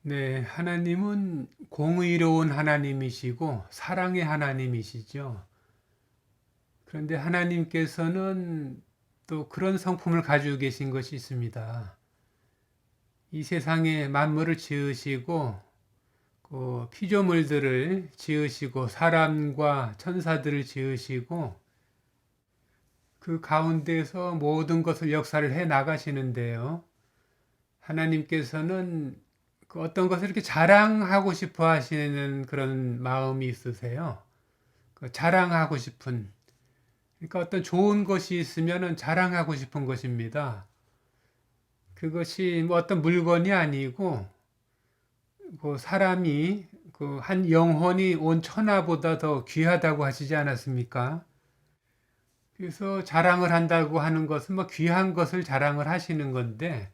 네, 하나님은 공의로운 하나님이시고 사랑의 하나님이시죠. 그런데 하나님께서는 또 그런 성품을 가지고 계신 것이 있습니다. 이 세상에 만물을 지으시고 그 피조물들을 지으시고 사람과 천사들을 지으시고 그 가운데서 모든 것을 역사를 해 나가시는데요. 하나님께서는 그 어떤 것을 이렇게 자랑하고 싶어 하시는 그런 마음이 있으세요. 그 자랑하고 싶은, 그러니까 어떤 좋은 것이 있으면 자랑하고 싶은 것입니다. 그것이 뭐 어떤 물건이 아니고, 그 사람이 그 한 영혼이 온 천하보다 더 귀하다고 하시지 않았습니까? 그래서 자랑을 한다고 하는 것은 뭐 귀한 것을 자랑을 하시는 건데,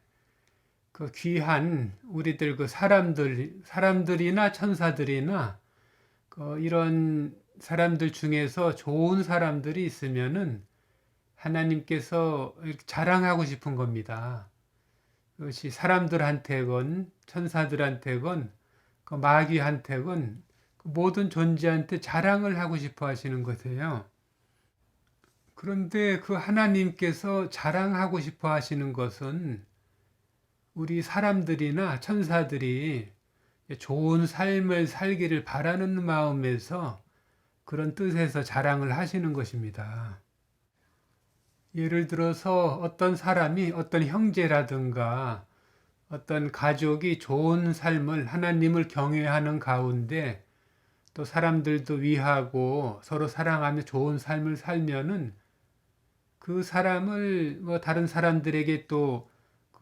그 귀한 우리들 그 사람들이나 천사들이나 이런 사람들 중에서 좋은 사람들이 있으면은 하나님께서 이렇게 자랑하고 싶은 겁니다. 그것이 사람들한테건 천사들한테건 그 마귀한테건 그 모든 존재한테 자랑을 하고 싶어 하시는 것이에요. 그런데 그 하나님께서 자랑하고 싶어 하시는 것은 우리 사람들이나 천사들이 좋은 삶을 살기를 바라는 마음에서 그런 뜻에서 자랑을 하시는 것입니다. 예를 들어서 어떤 사람이 어떤 형제라든가 어떤 가족이 좋은 삶을 하나님을 경외하는 가운데 또 사람들도 위하고 서로 사랑하며 좋은 삶을 살면은 그 사람을 뭐 다른 사람들에게 또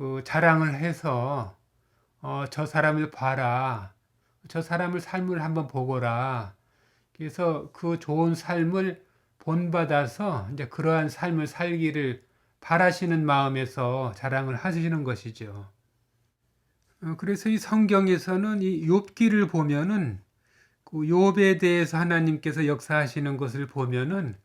그 자랑을 해서 저 사람을 봐라. 저 사람을 삶을 한번 보거라. 그래서 그 좋은 삶을 본받아서 이제 그러한 삶을 살기를 바라시는 마음에서 자랑을 하시는 것이죠. 그래서 이 성경에서는 이 욥기를 보면은 그 욥에 대해서 하나님께서 역사하시는 것을 보면은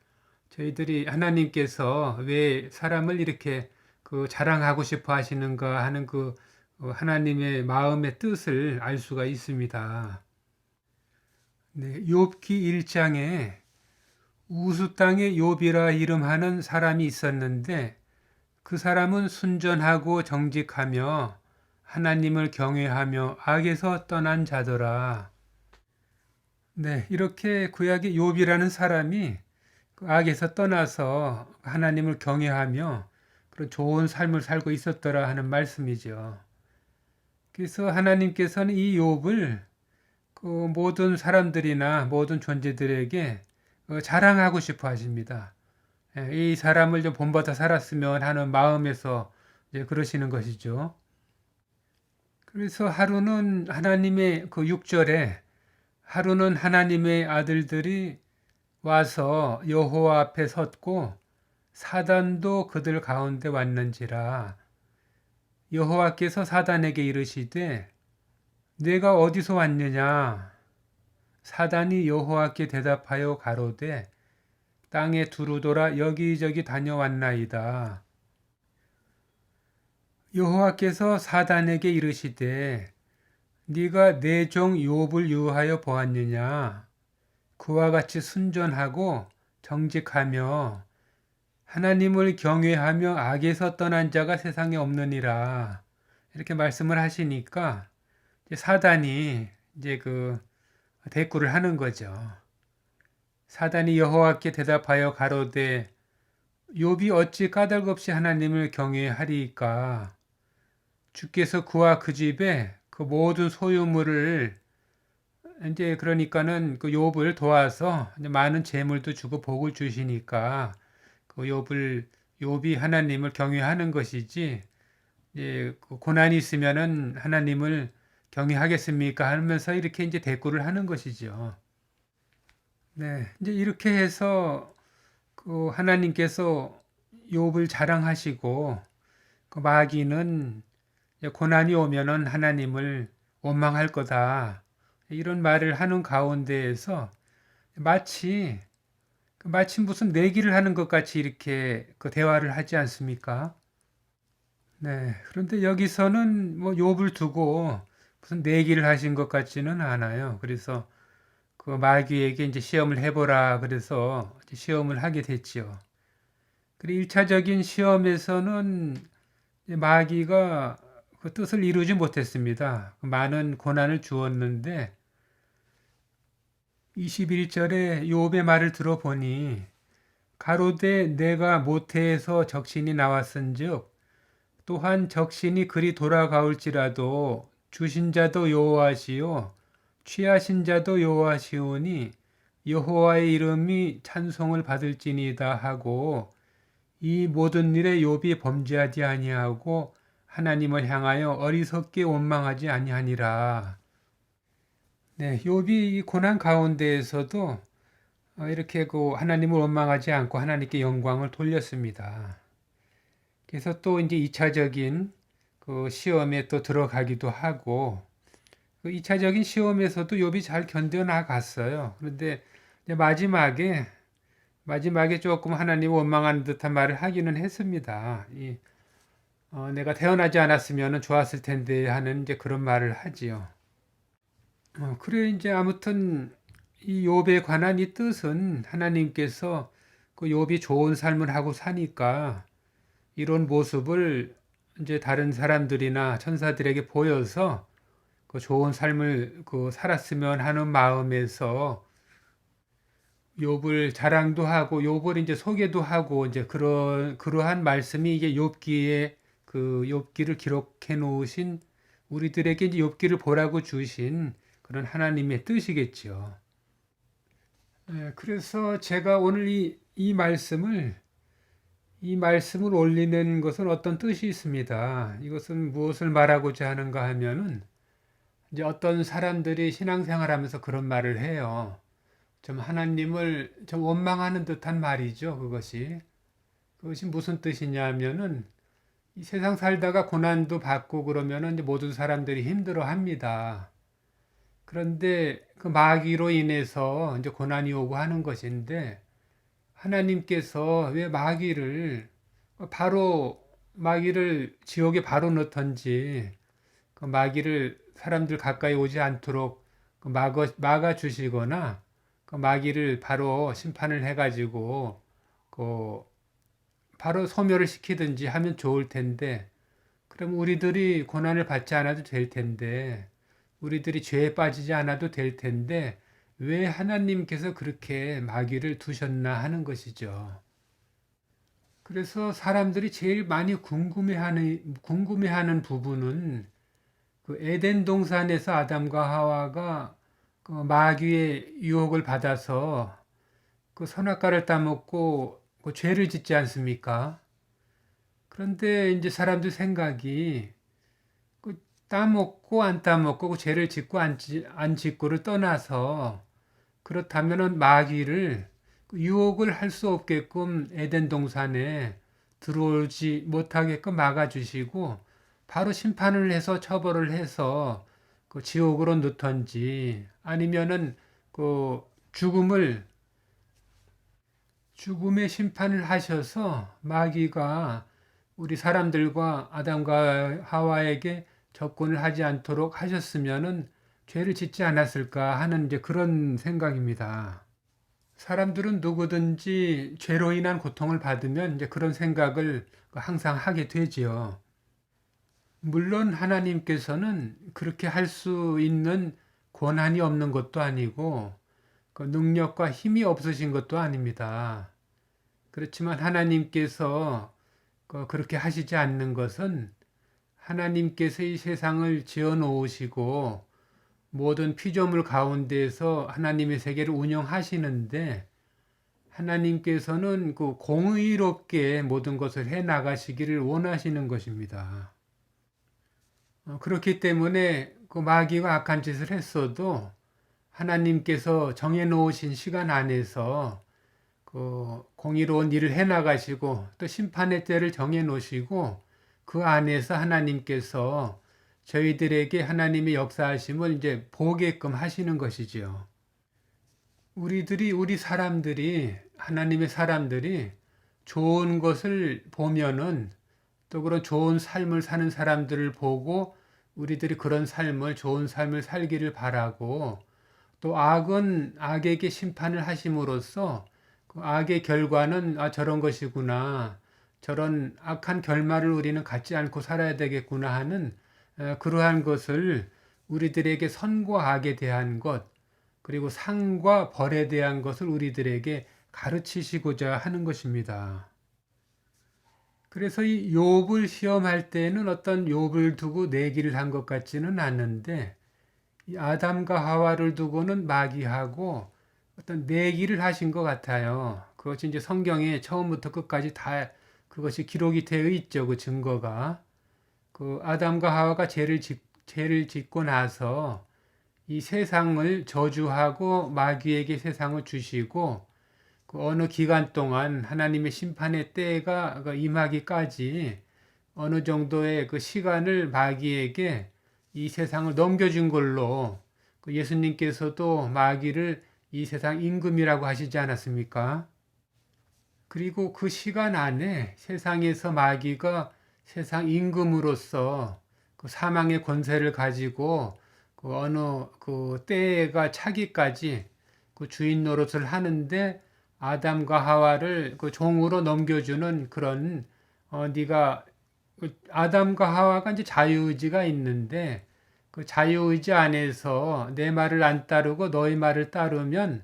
저희들이 하나님께서 왜 사람을 이렇게 그 자랑하고 싶어 하시는가 하는 그 하나님의 마음의 뜻을 알 수가 있습니다. 네, 욥기 1장에 우스 땅에 욥이라 이름하는 사람이 있었는데 그 사람은 순전하고 정직하며 하나님을 경외하며 악에서 떠난 자더라. 네, 이렇게 구약의 욥이라는 사람이 그 악에서 떠나서 하나님을 경외하며 그런 좋은 삶을 살고 있었더라 하는 말씀이죠. 그래서 하나님께서는 이 욥을 그 모든 사람들이나 모든 존재들에게 자랑하고 싶어 하십니다. 이 사람을 좀 본받아 살았으면 하는 마음에서 이제 그러시는 것이죠. 그래서 하루는 하나님의 그 6절에 하루는 하나님의 아들들이 와서 여호와 앞에 섰고 사단도 그들 가운데 왔는지라 여호와께서 사단에게 이르시되 내가 어디서 왔느냐 사단이 여호와께 대답하여 가로되 땅에 두루 돌아 여기저기 다녀왔나이다. 여호와께서 사단에게 이르시되 네가 내 종 욥을 유하여 보았느냐 그와 같이 순전하고 정직하며 하나님을 경외하며 악에서 떠난 자가 세상에 없느니라. 이렇게 말씀을 하시니까 이제 사단이 이제 그 대꾸를 하는 거죠. 사단이 여호와께 대답하여 가로되 욥이 어찌 까닭없이 하나님을 경외하리이까 주께서 그와 그 집에 그 모든 소유물을 이제 그러니까는 그 욥을 도와서 많은 재물도 주고 복을 주시니까 그 욥이 하나님을 경외하는 것이지 그 고난이 있으면은 하나님을 경외하겠습니까 하면서 이렇게 이제 대꾸를 하는 것이죠. 네, 이제 이렇게 해서 그 하나님께서 욥을 자랑하시고 그 마귀는 고난이 오면은 하나님을 원망할 거다. 이런 말을 하는 가운데에서 마치 무슨 내기를 하는 것 같이 이렇게 그 대화를 하지 않습니까? 네. 그런데 여기서는 뭐 욥을 두고 무슨 내기를 하신 것 같지는 않아요. 그래서 그 마귀에게 이제 시험을 해보라 그래서 이제 시험을 하게 됐지요. 그리고 1차적인 시험에서는 마귀가 그 뜻을 이루지 못했습니다. 많은 고난을 주었는데 21절에 욥의 말을 들어보니 가로되 내가 모태에서 적신이 나왔은즉 또한 적신이 그리 돌아가올지라도 주신 자도 여호와시요 취하신 자도 여호와시오니 여호와의 이름이 찬송을 받을지니이다 하고 이 모든 일에 욥이 범죄하지 아니하고 하나님을 향하여 어리석게 원망하지 아니하니라. 네, 욥이 이 고난 가운데에서도 이렇게 그 하나님을 원망하지 않고 하나님께 영광을 돌렸습니다. 그래서 또 이제 2차적인 그 시험에 또 들어가기도 하고 그 2차적인 시험에서도 욥이 잘 견뎌 나갔어요. 그런데 마지막에 조금 하나님 원망하는 듯한 말을 하기는 했습니다. 내가 태어나지 않았으면 좋았을 텐데 하는 이제 그런 말을 하지요. 그래 이제 아무튼 이 욥에 관한 이 뜻은 하나님께서 그 욥이 좋은 삶을 하고 사니까 이런 모습을 이제 다른 사람들이나 천사들에게 보여서 그 좋은 삶을 그 살았으면 하는 마음에서 욥을 자랑도 하고 욥을 이제 소개도 하고 이제 그러한 말씀이 이게 욥기에 그 욥기를 기록해 놓으신 우리들에게 이제 욥기를 보라고 주신 그런 하나님의 뜻이겠죠. 그래서 제가 오늘 이 말씀을 올리는 것은 어떤 뜻이 있습니다. 이것은 무엇을 말하고자 하는가 하면은 이제 어떤 사람들이 신앙생활하면서 그런 말을 해요. 좀 하나님을 좀 원망하는 듯한 말이죠. 그것이 무슨 뜻이냐면은 이 세상 살다가 고난도 받고 그러면은 이제 모든 사람들이 힘들어합니다. 그런데 그 마귀로 인해서 이제 고난이 오고 하는 것인데 하나님께서 왜 바로 마귀를 지옥에 바로 넣던지 그 마귀를 사람들 가까이 오지 않도록 막아 주시거나 그 마귀를 바로 심판을 해가지고 그 바로 소멸을 시키든지 하면 좋을 텐데 그럼 우리들이 고난을 받지 않아도 될 텐데 우리들이 죄에 빠지지 않아도 될 텐데 왜 하나님께서 그렇게 마귀를 두셨나 하는 것이죠. 그래서 사람들이 제일 많이 궁금해하는 부분은 그 에덴 동산에서 아담과 하와가 그 마귀의 유혹을 받아서 그 선악과를 따먹고 그 죄를 짓지 않습니까? 그런데 이제 사람들 생각이 그 따먹고 안 따먹고 그 죄를 짓고 안 짓고를 떠나서 그렇다면은 마귀를 유혹을 할 수 없게끔 에덴 동산에 들어오지 못하게끔 막아주시고 바로 심판을 해서 처벌을 해서 그 지옥으로 넣던지 아니면은 그 죽음의 심판을 하셔서 마귀가 우리 사람들과 아담과 하와에게 접근을 하지 않도록 하셨으면은 죄를 짓지 않았을까 하는 이제 그런 생각입니다. 사람들은 누구든지 죄로 인한 고통을 받으면 이제 그런 생각을 항상 하게 되지요. 물론 하나님께서는 그렇게 할 수 있는 권한이 없는 것도 아니고 그 능력과 힘이 없으신 것도 아닙니다. 그렇지만 하나님께서 그렇게 하시지 않는 것은 하나님께서 이 세상을 지어 놓으시고 모든 피조물 가운데에서 하나님의 세계를 운영하시는데 하나님께서는 그 공의롭게 모든 것을 해 나가시기를 원하시는 것입니다. 그렇기 때문에 그 마귀가 악한 짓을 했어도 하나님께서 정해 놓으신 시간 안에서 그 공의로운 일을 해 나가시고 또 심판의 때를 정해 놓으시고 그 안에서 하나님께서 저희들에게 하나님의 역사하심을 이제 보게끔 하시는 것이지요. 우리 사람들이 하나님의 사람들이 좋은 것을 보면은 또 그런 좋은 삶을 사는 사람들을 보고 우리들이 그런 삶을, 좋은 삶을 살기를 바라고, 또 악은 악에게 심판을 하심으로써 그 악의 결과는 저런 것이구나, 저런 악한 결말을 우리는 갖지 않고 살아야 되겠구나 하는 그러한 것을 우리들에게 선과 악에 대한 것, 그리고 상과 벌에 대한 것을 우리들에게 가르치시고자 하는 것입니다. 그래서 이 욥을 시험할 때는 어떤 욥을 두고 내기를 한 것 같지는 않는데, 이 아담과 하와를 두고는 마귀하고 어떤 내기를 하신 것 같아요. 그것이 이제 성경에 처음부터 끝까지 다 그것이 기록이 되어 있죠. 그 증거가. 그 아담과 하와가 죄를 짓고 나서 이 세상을 저주하고 마귀에게 세상을 주시고, 그 어느 기간 동안 하나님의 심판의 때가 임하기까지 어느 정도의 그 시간을 마귀에게 이 세상을 넘겨준 걸로, 그 예수님께서도 마귀를 이 세상 임금이라고 하시지 않았습니까? 그리고 그 시간 안에 세상에서 마귀가 세상 임금으로서 그 사망의 권세를 가지고 그 어느 그 때가 차기까지 그 주인 노릇을 하는데, 아담과 하와를 그 종으로 넘겨주는 그런, 네가 아담과 하와가 이제 자유의지가 있는데, 그 자유의지 안에서 내 말을 안 따르고 너의 말을 따르면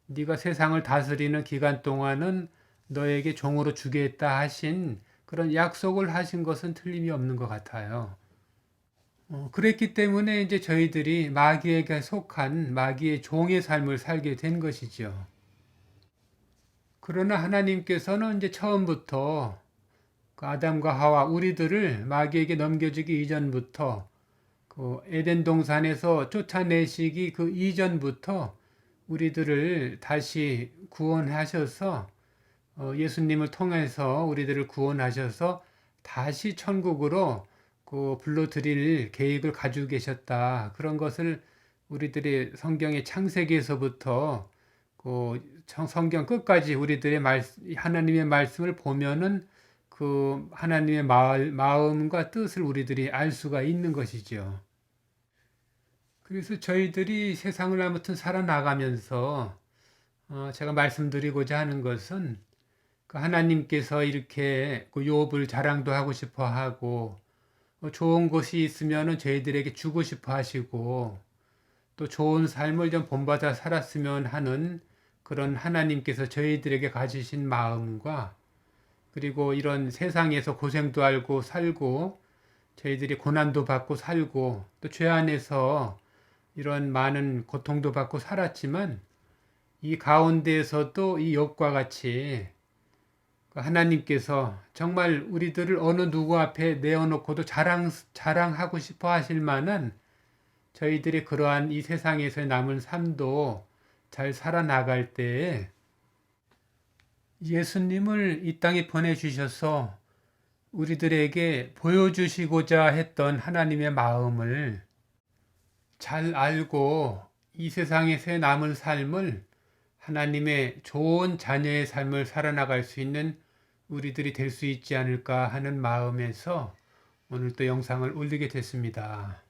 네가 세상을 다스리는 기간 동안은 너에게 종으로 주겠다 하신 그런 약속을 하신 것은 틀림이 없는 것 같아요. 그랬기 때문에 이제 저희들이 마귀에게 속한 마귀의 종의 삶을 살게 된 것이죠. 그러나 하나님께서는 이제 처음부터 그 아담과 하와 우리들을 마귀에게 넘겨주기 이전부터, 그 에덴 동산에서 쫓아내시기 그 이전부터 우리들을 다시 구원하셔서, 예수님을 통해서 우리들을 구원하셔서 다시 천국으로 그 불러들일 계획을 가지고 계셨다. 그런 것을 우리들의 성경의 창세기에서부터 그 성경 끝까지 우리들의 하나님의 말씀을 보면은 그 하나님의 마음과 뜻을 우리들이 알 수가 있는 것이죠. 그래서 저희들이 세상을 아무튼 살아나가면서 제가 말씀드리고자 하는 것은, 그 하나님께서 이렇게 그 욥을 자랑도 하고 싶어 하고, 좋은 것이 있으면은 저희들에게 주고 싶어 하시고, 또 좋은 삶을 좀 본받아 살았으면 하는 그런 하나님께서 저희들에게 가지신 마음과, 그리고 이런 세상에서 고생도 알고 살고 저희들이 고난도 받고 살고 또 죄 안에서 이런 많은 고통도 받고 살았지만, 이 가운데에서도 이 욥과 같이 하나님께서 정말 우리들을 어느 누구 앞에 내어놓고도 자랑하고 싶어 하실 만한 저희들이 그러한 이 세상에서의 남은 삶도 잘 살아나갈 때에 예수님을 이 땅에 보내주셔서 우리들에게 보여주시고자 했던 하나님의 마음을 잘 알고 이 세상에서의 남은 삶을 하나님의 좋은 자녀의 삶을 살아나갈 수 있는 우리들이 될 수 있지 않을까 하는 마음에서 오늘 또 영상을 올리게 됐습니다.